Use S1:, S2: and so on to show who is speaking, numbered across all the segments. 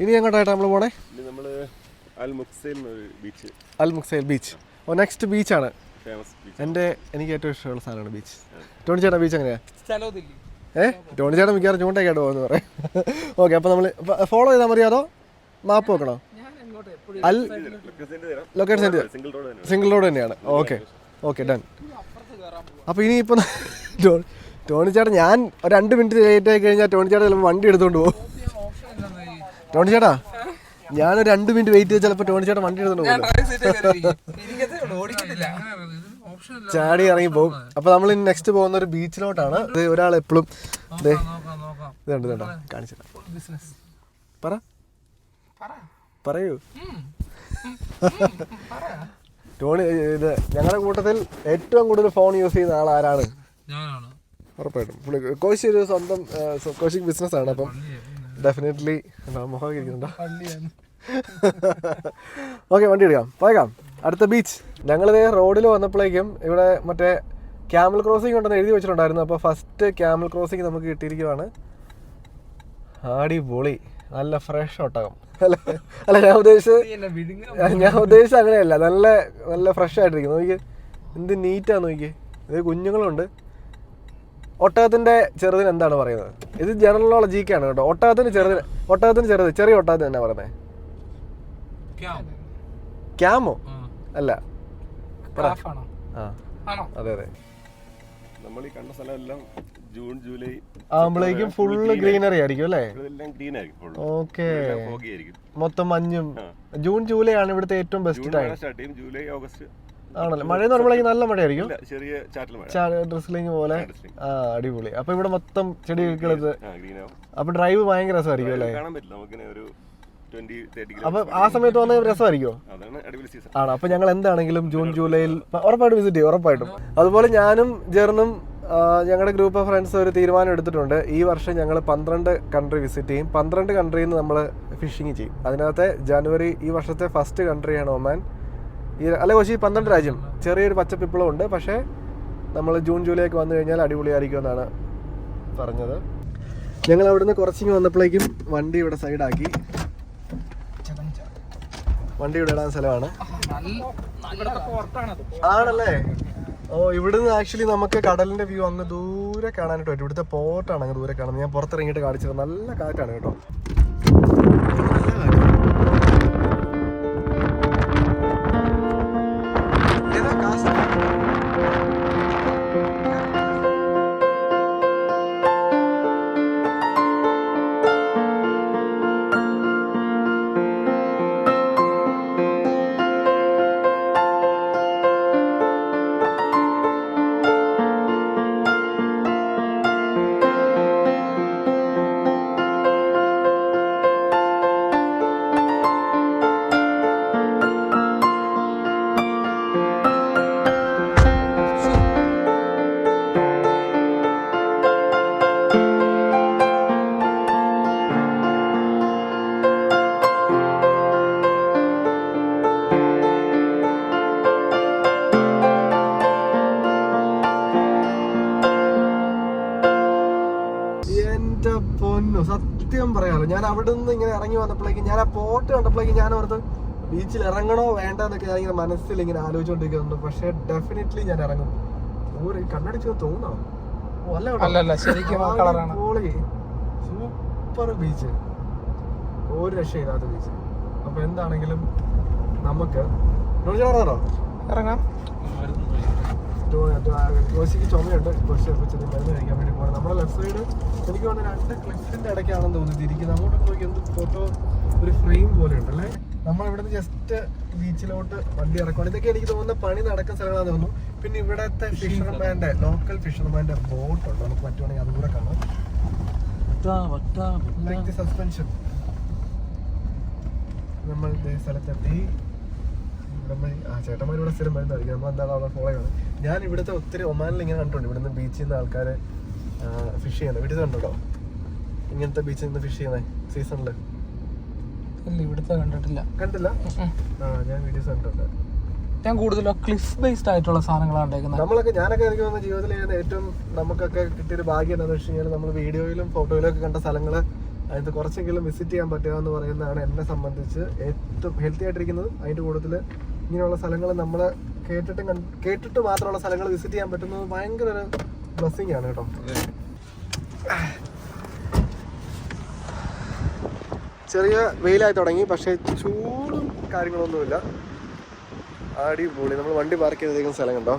S1: ഇനി എങ്ങോട്ടായിട്ടാണ് നമ്മൾ പോണേ?
S2: അൽ
S1: മുക്സൈൽ ബീച്ച്. ഓ, നെക്സ്റ്റ് ബീച്ചാണ് എനിക്ക് ഏറ്റവും ഇഷ്ടമുള്ള സാധനമാണ് ബീച്ച്. ടോണി ചേട്ടാ ബീച്ച് എങ്ങനെയാ? ടോണി ചേട്ടൻ മിക്കവാറും ചൂണ്ടയൊക്കെയായിട്ട് പോകുന്നു പറയാം. ഓക്കെ, അപ്പോൾ നമ്മൾ ഫോളോ ചെയ്താൽ മതി അതോ മാപ്പ് വെക്കണോ? ലൊക്കേഷൻ സെൻഡ് സിംഗിൾ റോഡ് തന്നെയാണ്. Okay done. അപ്പോൾ ഇനിയിപ്പോൾ ടോണി ചേട്ടാ ഞാൻ ഒരു 2 മിനിറ്റ് ലേറ്റ് ആയി കഴിഞ്ഞാൽ ടോണി ചേട്ടാ ചിലപ്പോൾ വണ്ടി എടുത്തുകൊണ്ട് പോകും. ടോണി ചേട്ടാ ഞാനൊരു 2 മിനിറ്റ് വെയിറ്റ് ചെയ്ത് ചിലപ്പോൾ ടോണി ചേട്ടൻ വണ്ടി എടുത്തുകൊണ്ട് പോകും, ചാടി ഇറങ്ങി പോകും. അപ്പോൾ നമ്മൾ ഇനി നെക്സ്റ്റ് പോകുന്ന ഒരു ബീച്ചിലോട്ടാണ്. ഇത് ഒരാൾ എപ്പോഴും ഇതുണ്ട് കാണിച്ചിട്ട് പറയൂ. ടോണി ഇത് ഞങ്ങളുടെ കൂട്ടത്തിൽ ഏറ്റവും കൂടുതൽ ഫോൺ യൂസ് ചെയ്യുന്ന ആൾ ആരാണ്? ഉറപ്പായിട്ടും പുള്ളി. കോശി ഒരു സ്വന്തം കോശിക്ക് ബിസിനസ്സാണ്. അപ്പം ഡെഫിനറ്റ്ലി മുഖം ഇരിക്കുന്നുണ്ടോ? ഓക്കെ, വണ്ടി എടുക്കാം, പോയേക്കാം. അടുത്ത ബീച്ച്. ഞങ്ങളിത് റോഡിൽ വന്നപ്പോഴേക്കും ഇവിടെ മറ്റേ ക്യാമൽ ക്രോസിംഗ് ഉണ്ടെന്ന് എഴുതി വെച്ചിട്ടുണ്ടായിരുന്നു. അപ്പോൾ ഫസ്റ്റ് ക്യാമൽ ക്രോസിംഗ് നമുക്ക് കിട്ടിയിരിക്കുവാണ്. അടിപൊളി, നല്ല ഫ്രഷ് ഒട്ടകം. അല്ല ഞാൻ ഉദ്ദേശിച്ചത് അങ്ങനെയല്ല. നല്ല നല്ല ഫ്രഷ് ആയിട്ടിരിക്കും. നോക്കി എന്ത് നീറ്റാന്ന് നോക്കി. ഇത് കുഞ്ഞുങ്ങളുണ്ട്. ഒട്ടകത്തിന്റെ ചെറുതിന് എന്താണ് പറയുന്നത്? ഇത് ജനറൽ നോളജിക്കാണ് കേട്ടോ. ഒട്ടകത്തിന് ചെറുത് ചെറിയ ഒട്ടകത്തിന് എന്നാ പറയുന്നത്? ക്യാമോ അല്ല, അതെ അതെ.
S2: നമ്മൾ ഈ കണ്ട സ്ഥലമെല്ലാം ജൂൺ ജൂലൈ
S1: ആകുമ്പോഴേക്കും ഫുള്ള് ഗ്രീനറി ആയിരിക്കും അല്ലേ?
S2: ഓക്കെ,
S1: മൊത്തം മഞ്ഞും. ജൂൺ ജൂലൈ ആണ് ഇവിടുത്തെ ഏറ്റവും ബെസ്റ്റ് ടൈം.
S2: ജൂലൈ ഓഗസ്റ്റ്
S1: ആണല്ലേ? മഴയെന്ന് പറയുമ്പോഴേക്കും നല്ല മഴയായിരിക്കും,
S2: ചെറിയ
S1: ഡ്രിസ്ലിംഗ് പോലെ. അടിപൊളി. അപ്പൊ ഇവിടെ മൊത്തം ചെടികൾക്ക്. അപ്പൊ ഡ്രൈവ് ഭയങ്കര രസമായിരിക്കും അല്ലേ? അപ്പൊ ആ സമയത്ത് വന്ന രസമായിരിക്കോ? ആണ്. അപ്പൊ ഞങ്ങൾ എന്താണെങ്കിലും ജൂൺ ജൂലൈയിൽ ഉറപ്പായിട്ടും വിസിറ്റ് ചെയ്യും, ഉറപ്പായിട്ടും. അതുപോലെ ഞാനും ജെറിനും ഞങ്ങളുടെ ഗ്രൂപ്പ് ഓഫ് ഫ്രണ്ട്സ് ഒരു തീരുമാനം എടുത്തിട്ടുണ്ട്. ഈ വർഷം ഞങ്ങൾ 12 കൺട്രി വിസിറ്റ് ചെയ്യും. 12 കൺട്രിയിൽ നിന്ന് നമ്മൾ ഫിഷിങ് ചെയ്യും. അതിനകത്തെ ജനുവരി ഈ വർഷത്തെ ഫസ്റ്റ് കൺട്രിയാണ് ഒമാൻ. അല്ലെ കോശി? 12 രാജ്യം. ചെറിയൊരു പച്ചപ്പിപ്പളം ഉണ്ട്. പക്ഷേ നമ്മൾ ജൂൺ ജൂലൈ ഒക്കെ വന്നു കഴിഞ്ഞാൽ അടിപൊളിയായിരിക്കും എന്നാണ് പറഞ്ഞത്. ഞങ്ങൾ അവിടുന്ന് കുറച്ചിങ്ങ് വന്നപ്പോഴേക്കും വണ്ടി ഇവിടെ സൈഡാക്കി. വണ്ടി ഇവിടെ ഇടാൻ സ്ഥലമാണ്. ആണല്ലേ? ഓ, ഇവിടുന്ന് ആക്ച്വലി നമുക്ക് കടലിന്റെ വ്യൂ അങ്ങ് ദൂരെ കാണാനായിട്ട് പറ്റും. ഇവിടുത്തെ പോർട്ടാണ് അങ്ങ് ദൂരെ കാണുന്നത്. ഞാൻ പുറത്തിറങ്ങിയിട്ട് കാണിച്ചത്. നല്ല കാറ്റാണ് കേട്ടോ. സത്യം പറയാലോ, ഞാൻ അവിടെ നിന്ന് ഇങ്ങനെ ഇറങ്ങി വന്നപ്പോഴേക്കും ഞാൻ ആ പോർട്ട് കണ്ടപ്പോഴേക്കും ഞാൻ ഓർത്ത് ബീച്ചിൽ ഇറങ്ങണോ വേണ്ട എന്നൊക്കെ ഞാൻ ഇങ്ങനെ മനസ്സിൽ ഇങ്ങനെ ആലോചിച്ചുകൊണ്ടിരിക്കുന്നുണ്ട്. പക്ഷെ ഡെഫിനറ്റ്ലി ഞാൻ ഇറങ്ങും. കണ്ണടിച്ച് തോന്നോ? സൂപ്പർ ബീച്ച്, ഒരു രക്ഷയില്ലാത്ത ബീച്ച്. അപ്പൊ എന്താണെങ്കിലും നമുക്ക് ഇറങ്ങാം. കോശിക്ക് ചുമയുണ്ട്. കോശി ചെറിയ മരുന്ന് കഴിക്കാൻ വേണ്ടി പോകണം. നമ്മുടെ ലെഫ്റ്റ് സൈഡ് എനിക്ക് തോന്നുന്നു 2 ക്ലിഫിന്റെ ഇടയ്ക്കാണെന്ന് തോന്നുന്നു ഇരിക്കുന്നത്. അങ്ങോട്ടൊക്കെ നോക്കി എന്ത് ഫോട്ടോ ഒരു ഫ്രെയിം പോലെ ഉണ്ടല്ലേ. നമ്മളിവിടുന്ന് ജസ്റ്റ് ബീച്ചിലോട്ട് വണ്ടി ഇറക്കണം. ഇതൊക്കെ എനിക്ക് തോന്നുന്ന പണി നടക്കുന്ന സ്ഥലങ്ങളാണെന്ന് തോന്നുന്നു. പിന്നെ ഇവിടത്തെ ഫിഷർമാന്റെ ലോക്കൽ ഫിഷർമാന്റെ ബോട്ടുണ്ട്. നമുക്ക് പറ്റുവാണെങ്കിൽ അതും കൂടെ കാണാം. സസ്പെൻഷൻ നമ്മൾ സ്ഥലത്തെത്തി. ചേട്ടന്മാരിവിടെ സ്ഥിരം വരുന്നതായിരിക്കും. നമ്മൾ എന്താണ് അവിടെ ഫോളോ ചെയ്യുന്നത്. ഞാൻ ഇവിടുത്തെ ഒത്തിരി ഒമാനിൽ ഇങ്ങനെ കണ്ടിട്ടുണ്ട്. ഇവിടുന്ന് ബീച്ചിൽ നിന്ന് ആൾക്കാരെ ഫിഷ് ചെയ്യുന്നത് വീട്ടിൽ കണ്ടോ? ഇങ്ങനത്തെ ബീച്ചിൽ നിന്ന് ഫിഷ് ചെയ്യുന്നത് സീസണില്
S3: ഇവിടുത്തെ കണ്ടിട്ടില്ല.
S1: ഞാൻ വീഡിയോസ് കണ്ടിട്ടുണ്ട്.
S3: ഞാൻ കൂടുതലും ക്ലിഫ് ബേസ്ഡ് ആയിട്ടുള്ള സാധനങ്ങളാണ്
S1: ഞാനൊക്കെ എനിക്ക് തോന്നുന്ന ജീവിതത്തിൽ ഏറ്റവും നമുക്കൊക്കെ കിട്ടിയൊരു ഭാഗ്യം എന്താണെന്ന് വെച്ച് കഴിഞ്ഞാൽ നമ്മൾ വീഡിയോയിലും ഫോട്ടോയിലും ഒക്കെ കണ്ട സ്ഥലങ്ങള് അതിന് കുറച്ചെങ്കിലും വിസിറ്റ് ചെയ്യാൻ പറ്റുക എന്ന് പറയുന്നതാണ് എന്നെ സംബന്ധിച്ച് ഏറ്റവും ഹെൽത്തി ആയിട്ടിരിക്കുന്നത്. അതിൻ്റെ കൂട്ടത്തിൽ ഇങ്ങനെയുള്ള സ്ഥലങ്ങൾ നമ്മൾ കേട്ടിട്ട് മാത്രമുള്ള സ്ഥലങ്ങൾ വിസിറ്റ് ചെയ്യാൻ പറ്റുന്നത് ഭയങ്കര ഒരു ബ്ലെസ്സിങ് ആണ് കേട്ടോ. ചെറിയ വെയിലായി തുടങ്ങി, പക്ഷേ ചൂടും കാര്യങ്ങളൊന്നുമില്ല. അടിപൊളി. നമ്മൾ വണ്ടി പാർക്ക് ചെയ്തേക്കുന്ന സ്ഥലം കണ്ടോ,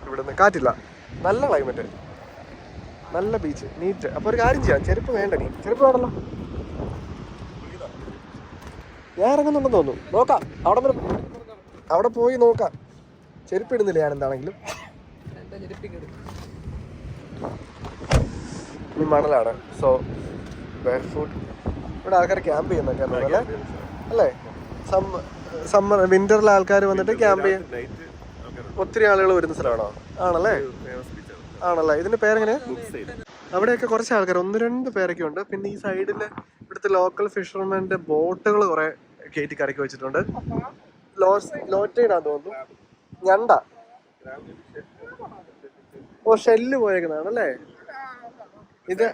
S1: ഇവിടുന്ന് കാറ്റില്ല, നല്ല ക്ലൈമറ്റ്, നല്ല ബീച്ച്, നീറ്റ്. അപ്പോൾ ഒരു കാര്യം ചെയ്യാം, ചെരുപ്പ് വേണ്ട, നീ ചെരുപ്പ് വേണമല്ലോ. ഞാൻ ഇറങ്ങുന്നുണ്ടെന്ന് തോന്നുന്നു, നോക്കാം. അവിടെ പോയി നോക്കാം. ചെരുപ്പ് ഇടുന്നില്ല ഞാൻ എന്താണെങ്കിലും. ഈ മണലാണ്, സോ ബാക്ക് ഫുഡ്. ഇവിടെ ആൾക്കാർ ക്യാമ്പ് ചെയ്യുന്നൊക്കെ അല്ലേ അല്ലേ? സമ്മർ വിന്ററിലെ ആൾക്കാർ വന്നിട്ട് ക്യാമ്പ് ചെയ്യാൻ ഒത്തിരി ആളുകൾ വരുന്ന സ്ഥലമാണോ? ആണല്ലേ, ആണല്ലേ. ഇതിന്റെ പേരെങ്ങനെയാ? അവിടെയൊക്കെ കുറച്ച് ആൾക്കാർ, 1-2 പേരൊക്കെ ഉണ്ട്. പിന്നെ ഈ സൈഡിൽ ഇവിടുത്തെ ലോക്കൽ ഫിഷർമാൻ്റെ ബോട്ടുകൾ കുറെ കയറ്റി കരക്കി വെച്ചിട്ടുണ്ട്. ലോറ്റൈഡാന്ന് തോന്നുന്നു, ഞണ്ട. ഓ, ഷെല്ല് പോയേക്കുന്നതാണല്ലേ ഇത്.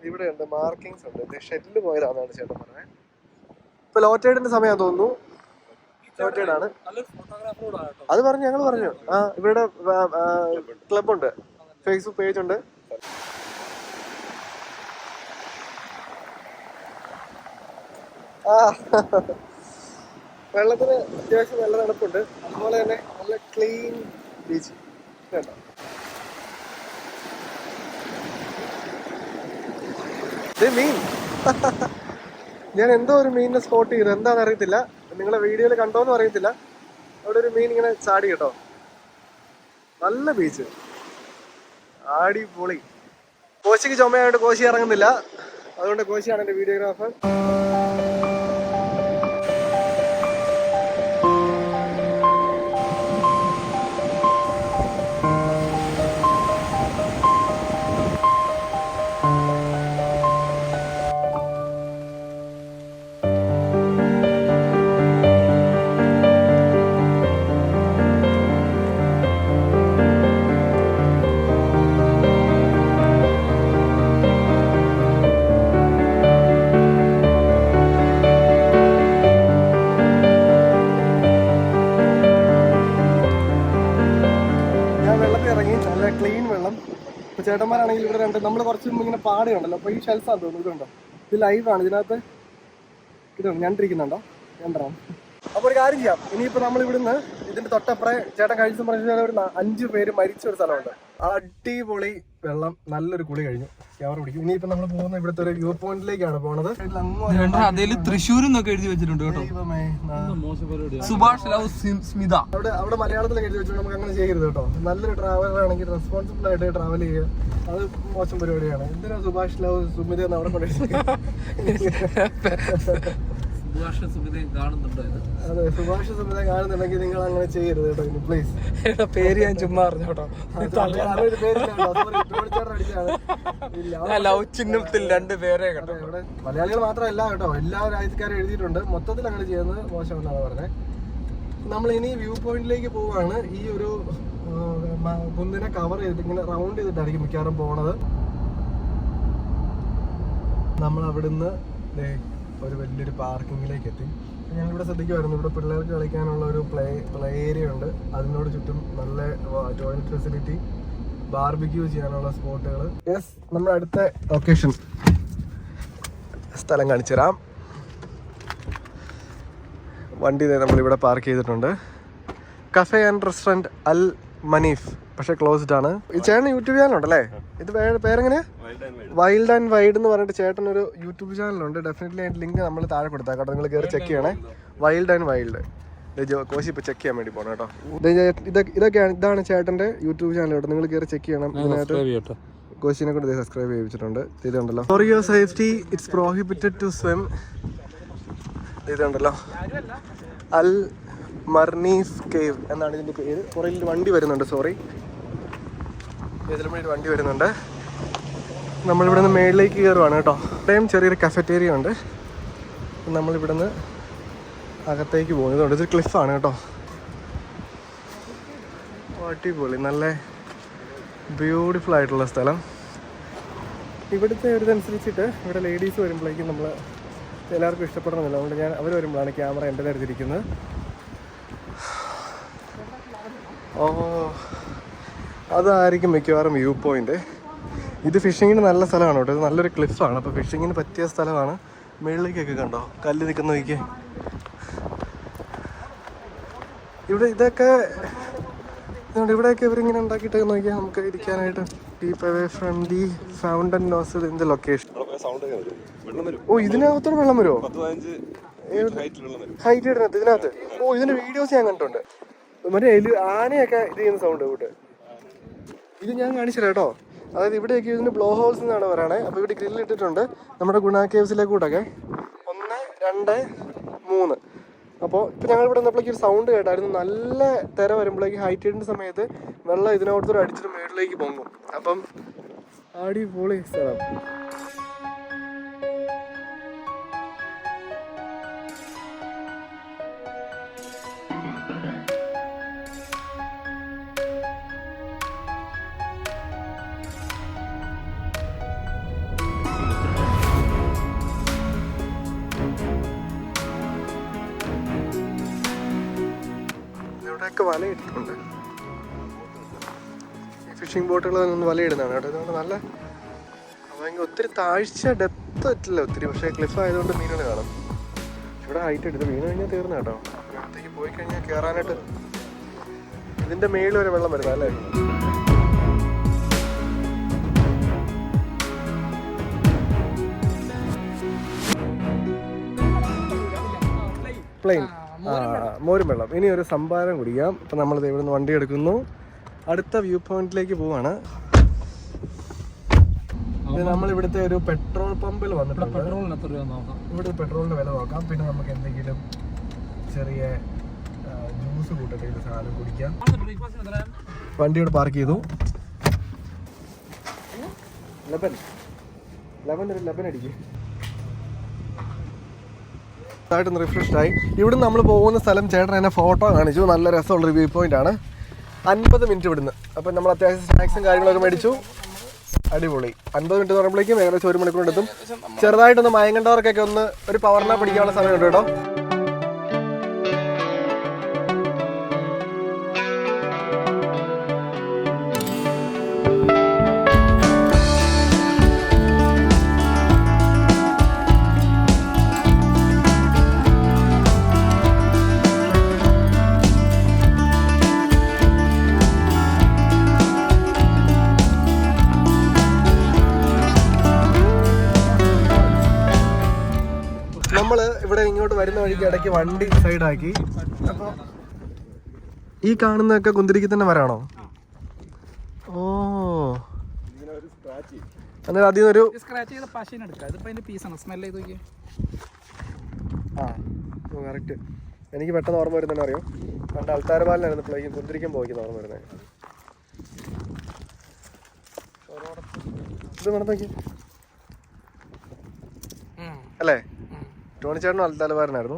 S1: ഇവിടെ ഉണ്ട്, മാർക്കിങ്സ് ഉണ്ട്. ഇത് ഷെല്ല് പോയതാണെന്നാണ് ചേട്ടൻ പറഞ്ഞത്. ഇപ്പൊ ലോറ്റൈഡിന്റെ സമയം തോന്നുന്നു. ലോറ്റൈഡാണ് അത് പറഞ്ഞു, ഞങ്ങൾ പറഞ്ഞു. ഇവരുടെ ക്ലബുണ്ട്, ഫേസ്ബുക്ക് പേജ് ഉണ്ട്. വെള്ളത്തിന് അത്യാവശ്യം നല്ല തണുപ്പുണ്ട്. അതുപോലെ തന്നെ നല്ല ക്ലീൻ ബീച്ച് കേട്ടോ. മീൻ ഞാൻ എന്തോ ഒരു മീനിനെ സ്പോട്ട് ചെയ്തു, എന്താണെന്ന് അറിയത്തില്ല. നിങ്ങളെ വീഡിയോയിൽ കണ്ടോന്നും അറിയത്തില്ല. അവിടെ ഒരു മീൻ ഇങ്ങനെ ചാടി കേട്ടോ. നല്ല ബീച്ച്, അടിപൊളി. കോശിക്ക് ചുമയായിട്ട് കോശി ഇറങ്ങുന്നില്ല, അതുകൊണ്ട് കോശിയാണ് എൻ്റെ വീഡിയോഗ്രാഫർ. ക്ലീൻ വെള്ളം. ഇപ്പോൾ ചേട്ടന്മാരാണെങ്കിൽ ഇവിടെ രണ്ട് നമ്മൾ കുറച്ച് മുമ്പ് ഇങ്ങനെ പാടുകയുണ്ടല്ലോ, അപ്പോൾ ഈ ഷെൽസാന്ന് തോന്നുന്നു. ഇതുണ്ടോ, ഇത് ലൈവാണ്. ഇതിനകത്ത് ഇതുണ്ട്, ഞണ്ടിരിക്കുന്നുണ്ടോ? ഞണ്ടാണ്. അപ്പോൾ ഒരു കാര്യം ചെയ്യാം, ഇനിയിപ്പോൾ നമ്മൾ ഇവിടുന്ന് ഇതിൻ്റെ തൊട്ടപ്പുറേ ചേട്ടൻ കഴിച്ച പറഞ്ഞാൽ ഒരു 5 പേര് മരിച്ച ഒരു സ്ഥലമുണ്ട്. അടിപൊളി വെള്ളം, നല്ലൊരു കുളി കഴിഞ്ഞു. ക്യാമറ പിടിക്കും. ഇനിയിപ്പോൾ നമ്മൾ പോകുന്ന ഇവിടുത്തെ ഒരു വ്യൂ പോയിന്റിലേക്കാണ് പോകുന്നത്.
S3: തൃശ്ശൂരിൽ നിന്നൊക്കെ എഴുതി വെച്ചിട്ടുണ്ട് കേട്ടോ. സുഭാഷ് ലവ് സ്മിത
S1: അവിടെ മലയാളത്തിലൊക്കെ എഴുതി വെച്ചിട്ട് നമുക്ക് അങ്ങനെ ചെയ്യരുത് കേട്ടോ. നല്ലൊരു ട്രാവലർ ആണെങ്കിൽ റെസ്പോൺസിബിൾ ആയിട്ട് ട്രാവൽ ചെയ്യുക, അത് മോശം പരിപാടിയാണ്. എന്തിനാ സുഭാഷ് ലവ് സുമിത എന്ന് അവിടെ കൊണ്ടുപോയി? അതെ, സുഭാഷ് സുമിത കാണുന്നുണ്ടെങ്കിൽ നിങ്ങൾ അങ്ങനെ ചെയ്യരുത് കേട്ടോ, പ്ലീസ്.
S3: പേര് ഞാൻ ചുമ്മാ അറിഞ്ഞു കേട്ടോ. ലവ് ചിഹ്നത്തിൽ 2 പേരെ കേട്ടോ.
S1: ഇവിടെ മലയാളികൾ മാത്രമല്ല കേട്ടോ, എല്ലാ രാജ്യക്കാരും എഴുതിയിട്ടുണ്ട്. മൊത്തത്തിൽ അങ്ങനെ ചെയ്യുന്നത് മോശമെന്നാണ് പറഞ്ഞത്. നമ്മൾ ഇനി വ്യൂ പോയിന്റിലേക്ക് പോവുകയാണ്. ഈ ഒരു കുന്നിനെ കവർ ചെയ്തിട്ട് ഇങ്ങനെ റൗണ്ട് ചെയ്തിട്ടായിരിക്കും മിക്കവാറും പോണത്. നമ്മൾ അവിടുന്ന് ഒരു വലിയൊരു പാർക്കിങ്ങിലേക്ക് എത്തി. ഞങ്ങളിവിടെ ശ്രദ്ധിക്കുമായിരുന്നു, ഇവിടെ പിള്ളേർക്ക് കളിക്കാനുള്ള ഒരു പ്ലേ ഏരിയ ഉണ്ട്. അതിനോട് ചുറ്റും നല്ല ടോയ്ലറ്റ് ഫെസിലിറ്റി, ബാർബിക്യൂ ചെയ്യാനുള്ള സ്പോട്ടുകൾ. യെസ്, നമ്മുടെ അടുത്ത ലൊക്കേഷൻ സ്ഥലം കാണിച്ചു തരാം. വണ്ടി നമ്മളിവിടെ പാർക്ക് ചെയ്തിട്ടുണ്ട്. കഫേ ആൻഡ് റെസ്റ്റോറൻറ്റ് അൽ മനീഫ്, പക്ഷേ ക്ലോസ്ഡ് ആണ്. ഈ ചേട്ടൻ യൂട്യൂബ് ചാനലുണ്ടല്ലേ? ഇത് പേരെങ്ങനെയാ? വൈൽഡ് ആൻഡ് വൈഡ് എന്ന് പറഞ്ഞിട്ട് ചേട്ടൻ ഒരു യൂട്യൂബ് ചാനലുണ്ട്. ഡെഫിനറ്റ്ലി അതിൻ്റെ ലിങ്ക് നമ്മൾ താഴെ കൊടുത്താൽ കേട്ടോ, നിങ്ങൾ കയറി ചെക്ക് ചെയ്യണേ. Wild and wild. കോശി ഇപ്പോൾ ചെക്ക് ചെയ്യാൻ വേണ്ടി പോകണം കേട്ടോ. ഇതാണ് ചേട്ടൻ്റെ യൂട്യൂബ് ചാനൽ കേട്ടോ, നിങ്ങൾ കയറി ചെക്ക് ചെയ്യണം. ഇതിനകത്ത് കോശിനെ കൊണ്ട് സബ്സ്ക്രൈബ് ചെയ്യിച്ചിട്ടുണ്ട്. ഇതുണ്ടല്ലോ, for your safety it's prohibited to swim. ഇതുണ്ടല്ലോ, അൽ മർനീഫ് കേവ് എന്നാണ് ഇതിൻ്റെ പേര്. പുറകിൽ വണ്ടി വരുന്നുണ്ട്, സോറി, ഇതിലും വേണ്ടി വണ്ടി വരുന്നുണ്ട്. നമ്മളിവിടെ നിന്ന് മേളിലേക്ക് കയറുവാണ് കേട്ടോ. ഇവിടെയും ചെറിയൊരു കഫറ്റേരിയ ഉണ്ട്. നമ്മളിവിടെ നിന്ന് അകത്തേക്ക് പോകുന്നതുകൊണ്ട് ഇതൊരു ക്ലിഫാണ് കേട്ടോ. അടിപൊളി, നല്ല ബ്യൂട്ടിഫുൾ ആയിട്ടുള്ള സ്ഥലം. ഇവിടുത്തെ ഒരു ഇതനുസരിച്ചിട്ട് ഇവിടെ ലേഡീസ് വരുമ്പോഴേക്കും നമ്മൾ എല്ലാവർക്കും ഇഷ്ടപ്പെടണമെന്നില്ല. അതുകൊണ്ട് ഞാൻ അവർ വരുമ്പോഴാണ് ക്യാമറ എൻ്റെ തരത്തിരിക്കുന്നത്. ഓ, അതായിരിക്കും മിക്കവാറും വ്യൂ പോയിന്റ്. ഇത് ഫിഷിങ്ങിന് നല്ല സ്ഥലമാണ് കേട്ടോ. ഇത് നല്ലൊരു ക്ലിഫാണ്. അപ്പോൾ ഫിഷിങ്ങിന് പറ്റിയ സ്ഥലമാണ്. മുകളിലേക്കൊക്കെ കണ്ടോ കല്ല് നിൽക്കുന്ന നോക്കി. ഇവിടെ ഇതൊക്കെ അതുകൊണ്ട് ഇവിടെയൊക്കെ ഇവരിങ്ങനെ ഉണ്ടാക്കിയിട്ട് നോക്കിയാൽ നമുക്ക് ഇരിക്കാനായിട്ട്. Keep away from the fountain nose in the location. ഓ, ഇതിനകത്തോടെ വെള്ളം വരുമോ? ഹൈറ്റ് ഇടുന്നത് ഇതിനകത്ത്. ഓ, ഇതിന്റെ വീഡിയോസ് ഞാൻ കണ്ടിട്ടുണ്ട്. മറ്റേ ആനയൊക്കെ ഇത് ചെയ്യുന്ന സൗണ്ട് കൂട്ട്. ഇത് ഞാൻ കാണിച്ചില്ല കേട്ടോ. അതായത് ഇവിടെയൊക്കെ ഇതിന് ബ്ലോ ഹോൾസ് എന്നാണ് പറയണേ. അപ്പോൾ ഇവിടെ ഗ്രില്ല് ഇട്ടിട്ടുണ്ട് നമ്മുടെ ഗുണ കേവ്സിലേക്ക് കൂട്ടൊക്കെ. 1, 2, 3. അപ്പോൾ ഇപ്പോൾ ഞങ്ങൾ ഇവിടെ വന്നപ്പോഴേക്ക് ഒരു സൗണ്ട് കേട്ടായിരുന്നു. നല്ല തിര വരുമ്പോഴേക്ക് ഹൈറ്റ് ഇടുന്ന സമയത്ത് വെള്ളം ഇതിനോടത്തോടെ അടിച്ചിട്ട് മേളിലേക്ക് പൊങ്ങും. അപ്പം അടിപൊളി സ്ഥലം. ഇവിടെയൊക്കെ വലയിട്ടിട്ടുണ്ട്. ഈ ഫിഷിംഗ് ബോട്ടുകൾ നിന്ന് വലയിടുന്നതാണ് കേട്ടോ. ഇതുകൊണ്ട് നല്ല ഭയങ്കര ഒത്തിരി താഴ്ച ഡെപ്ത് പറ്റില്ല ഒത്തിരി. പക്ഷേ ക്ലിഫ് ആയതുകൊണ്ട് മീനുകൾ കാണും. ഇവിടെ ഹൈറ്റ് എടുത്ത് വീണ് കഴിഞ്ഞാൽ തീർന്നു കേട്ടോ. അടുത്തേക്ക് പോയി കഴിഞ്ഞാൽ കയറാനായിട്ട് ഇതിൻ്റെ മേളിൽ വരെ വെള്ളം വരുന്നത് അല്ലേ. പ്ലെയിൻ മോരും വെള്ളം. ഇനി ഒരു സംഭാരം കുടിക്കാം. അപ്പം നമ്മളിത് ഇവിടെ നിന്ന് വണ്ടി എടുക്കുന്നു. അടുത്ത വ്യൂ പോയിന്റിലേക്ക് പോവാണ്. ഇത് നമ്മളിവിടുത്തെ ഒരു പെട്രോൾ പമ്പിൽ വന്നിട്ടുണ്ട്. ഇവിടെ പെട്രോളിൻ്റെ വില നോക്കാം. പിന്നെ നമുക്ക് എന്തെങ്കിലും ചെറിയ ജ്യൂസ് കൂട്ടത്തിൽ സാധനം കുടിക്കാം. വണ്ടി ഇവിടെ പാർക്ക് ചെയ്തു. ലെബൻ അടിക്കും. ആയിട്ടൊന്ന് റിഫ്രഷ്ഡ് ആയി. ഇവിടുന്ന് നമ്മൾ പോകുന്ന സ്ഥലം ചേട്ടൻ എന്നെ ഫോട്ടോ കാണിച്ചു. നല്ല രസമുള്ളൊരു വ്യൂ പോയിന്റ് ആണ്. 50 മിനിറ്റ് ഇവിടുന്ന്. അപ്പം നമ്മൾ അത്യാവശ്യം സ്നാക്സും കാര്യങ്ങളൊക്കെ മേടിച്ചു. അടിപൊളി. 50 മിനിറ്റ് എന്ന് പറയുമ്പോഴേക്കും ഏകദേശം 1 മണിക്കൂർ എടുത്തും. ചെറുതായിട്ടൊന്ന് മയങ്ങണ്ടവർക്കൊക്കെ ഒന്ന് ഒരു പവർനാ പിടിക്കാനുള്ള സമയമുണ്ട് കേട്ടോ. നമ്മൾ ഇവിടെ ഇങ്ങോട്ട് വരുന്ന വഴിക്ക് ഇടയ്ക്ക് വണ്ടി സൈഡാക്കി. അപ്പോൾ ഈ കാണുന്നതൊക്കെ കുന്തിരിക്ക് തന്നെ മരമാണോ? ഓ, അന്നേരം അതിൽ നിന്നൊരു കറക്റ്റ്. എനിക്ക് പെട്ടെന്ന് ഓർമ്മ വരുന്നതന്നെ അറിയോ, പണ്ട് അൽത്താരപാലിനായിരുന്നു പ്ലേക്കും കുന്തിരിക്കും പോയിക്കുന്ന ഓർമ്മ വരുന്നത്. ഇത് മണത്തോക്കി അല്ലേ? ടോണിച്ചേട്ടനും അൽത്താരപാലനായിരുന്നു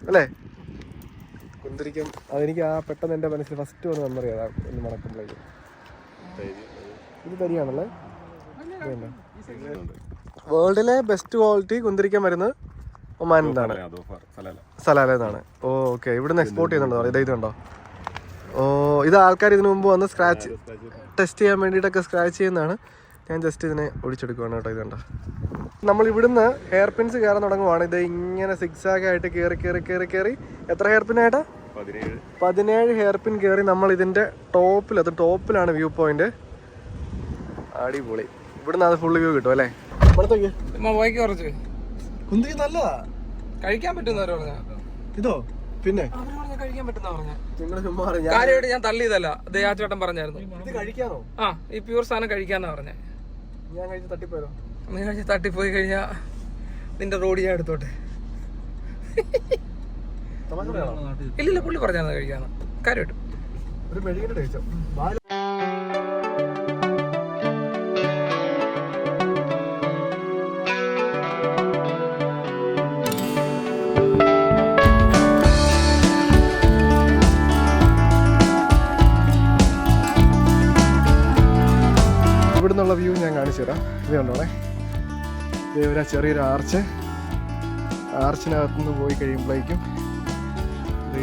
S1: അല്ലേ? കുന്തിരിക്കും. അതെനിക്ക് ആ പെട്ടെന്ന് എൻ്റെ മനസ്സിൽ ഫസ്റ്റ് വന്ന് മെമ്മറി അതാ എന്ന് മണക്കുമ്പോഴേക്കും. ഇത് തരിയാണല്ലേ? വേൾഡിലെ ബെസ്റ്റ് ക്വാളിറ്റി കുന്തിരിക്കാൻ വരുന്നത് ഒമാനിന്നാണ്, സലാലെന്നാണ്. ഓ ഓക്കെ. ഇവിടുന്ന് എക്സ്പോർട്ട് ചെയ്യുന്നുണ്ടോ? ഇത് കണ്ടോ? ഓ, ഇത് ആൾക്കാർ ഇതിനു മുമ്പ് വന്ന് സ്ക്രാച്ച് ടെസ്റ്റ് ചെയ്യാൻ വേണ്ടിയിട്ടൊക്കെ സ്ക്രാച്ച് ചെയ്യുന്നതാണ്. ഞാൻ ജസ്റ്റ് ഇതിനെ ഒടിച്ചെടുക്കുവാണ് കേട്ടോ. ഇത് കണ്ടോ? നമ്മൾ ഇവിടുന്ന് ഹെയർ പിൻസ് കയറാൻ തുടങ്ങുവാണ്. ഇത് ഇങ്ങനെ സിക്സാഗ് ആയിട്ട് കയറി എത്ര ഹെയർ പിൻ ആയിട്ടാ? 17 ഹെയർ പിൻ കയറി നമ്മൾ ഇതിൻ്റെ ടോപ്പിൽ, അത് ടോപ്പിലാണ് വ്യൂ പോയിന്റ്. അടിപൊളി. ഇവിടുന്ന് അത് ഫുൾ വ്യൂ കിട്ടും അല്ലേ? കുന്തിരി നല്ലതാ, കഴിക്കാൻ പറ്റുന്നവരോ ഇതോ? പിന്നെ കഴിക്കാൻ പറ്റുന്ന കാര്യമായിട്ട് ഞാൻ തള്ളിയതല്ല. ചേട്ടൻ പറഞ്ഞായിരുന്നു ഇത് കഴിക്കാനോ? ആ, ഈ പ്യൂർ സാധനം കഴിക്കാന്നാ പറഞ്ഞേ. ഞാൻ കഴിച്ച് തട്ടിപ്പോയോ? നീ കഴിച്ച് തട്ടിപ്പോയി കഴിഞ്ഞാ നിന്റെ റോഡ് ഞാൻ എടുത്തോട്ടെ. ഇല്ലില്ല, പുള്ളി പറഞ്ഞാ കഴിക്കാന്ന്. കാര്യമായിട്ട് ഒരു മെഴുകിന്റെ കഴിച്ചോ? ഇവിടുന്നുള്ള വ്യൂ ഞാൻ കാണിച്ചു കാണിച്ചു തരാം. ഇത് കണ്ടോണേ, ഇത് ഒരു ചെറിയൊരു ആർച്ചിനകത്തുനിന്ന് പോയി കഴിയുമ്പോഴേക്കും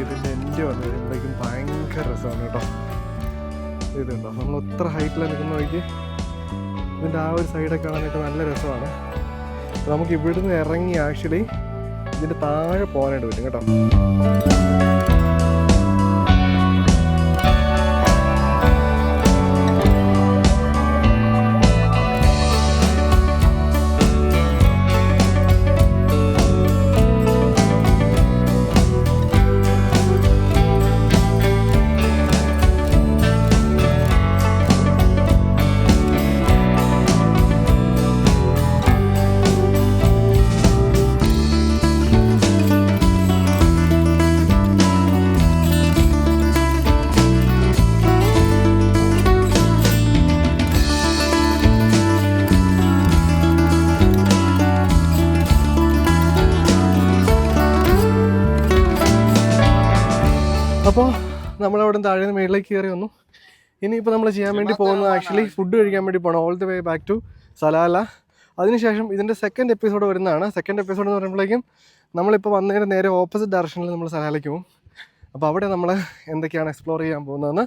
S1: ഇതിൻ്റെ എൻ്റെ വന്നു കഴിയുമ്പോഴേക്കും ഭയങ്കര രസമാണ് കേട്ടോ. ഇതുണ്ടോ, നമ്മൾ ഒത്ര ഹൈറ്റിലാണ് നിൽക്കുന്ന വഴിക്ക് ഇതിൻ്റെ ആ ഒരു സൈഡൊക്കെ കാണാനായിട്ട് നല്ല രസമാണ്. നമുക്ക് ഇവിടുന്ന് ഇറങ്ങി ആക്ച്വലി ഇതിൻ്റെ താഴെ പോകാനായിട്ട് പറ്റും കേട്ടോ. അപ്പോൾ നമ്മളവിടെ താഴെ നിന്ന് മേളിലേക്ക് കയറി വന്നു. ഇനിയിപ്പോൾ നമ്മൾ ചെയ്യാൻ വേണ്ടി പോകുന്നത് ആക്ച്വലി ഫുഡ് കഴിക്കാൻ വേണ്ടി പോകണം. All the way back to Salalah. അതിനുശേഷം ഇതിൻ്റെ സെക്കൻഡ് എപ്പിസോഡ് വരുന്നതാണ്. സെക്കൻഡ് എപ്പിസോഡ് എന്ന് പറയുമ്പോഴേക്കും നമ്മളിപ്പോൾ വന്നതിന് നേരെ ഓപ്പോസിറ്റ് ഡയറക്ഷനിൽ നമ്മൾ സലാലയ്ക്ക് പോകും. അപ്പോൾ അവിടെ നമ്മൾ എന്തൊക്കെയാണ് എക്സ്പ്ലോർ ചെയ്യാൻ പോകുന്നതെന്ന്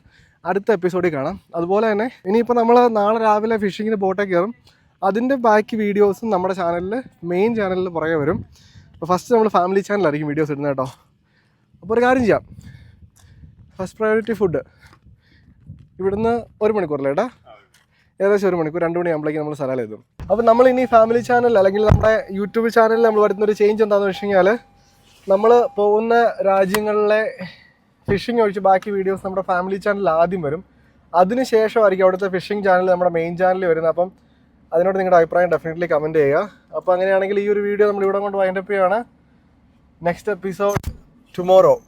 S1: അടുത്ത എപ്പിസോഡിൽ കാണാം. അതുപോലെ തന്നെ ഇനിയിപ്പോൾ നമ്മൾ നാളെ രാവിലെ ഫിഷിങ്ങിന് ബോട്ടേ കയറും. അതിൻ്റെ ബാക്കി വീഡിയോസും നമ്മുടെ ചാനലിൽ മെയിൻ ചാനലിൽ പുറകെ വരും. അപ്പോൾ ഫസ്റ്റ് നമ്മൾ ഫാമിലി ചാനലായിരിക്കും വീഡിയോസ് ഇടുന്നത് കേട്ടോ. അപ്പോൾ ഒരു കാര്യം ചെയ്യാം, ഫസ്റ്റ് പ്രയോറിറ്റി ഫുഡ് ഇവിടുന്ന് 1 മണിക്കൂറല്ലേ ഏട്ടാ, ഏകദേശം 1 മണിക്കൂർ 2 മണിയാകുമ്പോഴേക്കും നമ്മൾ സ്ഥലം എത്തും. അപ്പോൾ നമ്മൾ ഇനി ഫാമിലി ചാനൽ അല്ലെങ്കിൽ നമ്മുടെ യൂട്യൂബ് ചാനലിൽ നമ്മൾ വരുന്നൊരു ചേഞ്ച് എന്താണെന്ന് വെച്ച് കഴിഞ്ഞാൽ നമ്മൾ പോകുന്ന രാജ്യങ്ങളിലെ ഫിഷിംഗ് ഒഴിച്ച് ബാക്കി വീഡിയോസ് നമ്മുടെ ഫാമിലി ചാനലിൽ ആദ്യം വരും. അതിന് ശേഷമായിരിക്കും അവിടുത്തെ ഫിഷിംഗ് ചാനൽ നമ്മുടെ മെയിൻ ചാനലിൽ വരുന്നത്. അപ്പം അതിനോട് നിങ്ങളുടെ അഭിപ്രായം ഡെഫിനറ്റ്ലി കമൻറ്റ് ചെയ്യുക. അപ്പോൾ അങ്ങനെയാണെങ്കിൽ ഈ ഒരു വീഡിയോ നമ്മൾ ഇവിടെ കൊണ്ട് വൈൻഡപ്പ് ചെയ്യുകയാണ്. Next episode tomorrow.